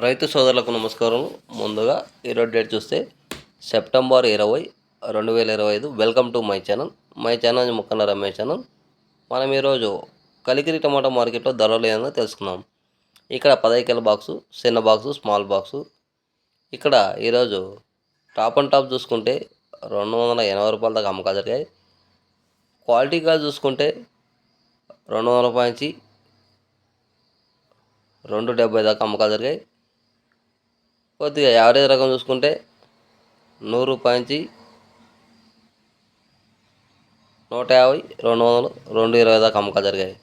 రైతు సోదరులకు నమస్కారం. ముందుగా ఈరోజు డేట్ చూస్తే September 20, 2025. Welcome to my channel Mukkanna Ramesh channel. మనం ఈరోజు కలికిరి టమాటా మార్కెట్లో ధరలు ఏదైనా తెలుసుకుందాం. ఇక్కడ 15 బాక్సు, చిన్న బాక్సు, స్మాల్ బాక్సు. ఇక్కడ ఈరోజు టాప్ అండ్ టాప్ చూసుకుంటే 280 రూపాయల దాకా అమ్మకాలు జరిగాయి. క్వాలిటీగా చూసుకుంటే 200 రూపాయల నుంచి 270 దాకా అమ్మకాలు జరిగాయి. కొద్దిగా యావరేజ్ రకం చూసుకుంటే 100 రూపాయల నుంచి 150, 200, 220 దాకా అమ్మకాలు జరిగాయి.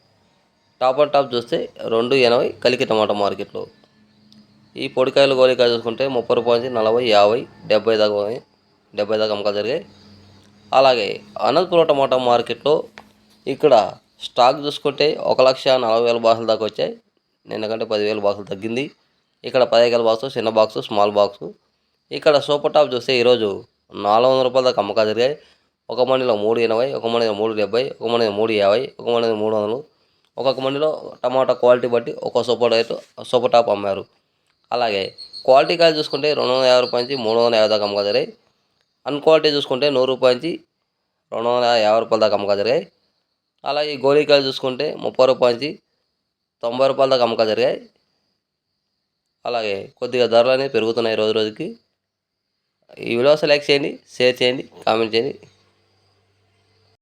టాప్ అండ్ టాప్ చూస్తే 280 కలికి టమాటా మార్కెట్లో. ఈ పొడికాయలు గోలికాయలు చూసుకుంటే 30 రూపాయల నుంచి 40, 50, 70 దాకా అమ్మకాలు జరిగాయి. అలాగే అనంతపురం టమాటా మార్కెట్లో ఇక్కడ స్టాక్ చూసుకుంటే 1,40,000 బాక్సులు దాకా వచ్చాయి. నిన్నకంటే 10,000 బాక్సులు తగ్గింది. ఇక్కడ 15 బాక్సు, చిన్న బాక్సు, స్మాల్ బాక్సు. ఇక్కడ సూపర్ టాప్ చూస్తే ఈరోజు 400 రూపాయల దాకా అమ్మకాలు జరిగాయి. ఒక మండిలో 380, ఒక మండిలో 370, ఒక మండిలో 350, ఒక మండిలో 300. ఒక్కొక్క మండిలో టమాటా క్వాలిటీ బట్టి ఒక సూపర్ టాప్ అమ్మారు. అలాగే క్వాలిటీ కాయలు చూసుకుంటే 250 రూపాయల నుంచి 350 దాకా అమ్మకాలు జరిగాయి. అన్క్వాలిటీ చూసుకుంటే 100 రూపాయల నుంచి 250 రూపాయల దాకా అమ్మకాలు జరిగాయి. అలాగే గోళీకాయలు చూసుకుంటే 30 రూపాయల నుంచి 90 రూపాయల దాకా అమ్మకాలు జరిగాయి. అలాగే కొద్దిగా ధరలు అనేవి పెరుగుతున్నాయి రోజు రోజుకి. ఈ వీడియో లైక్ చేయండి, షేర్ చేయండి, కామెంట్ చేయండి.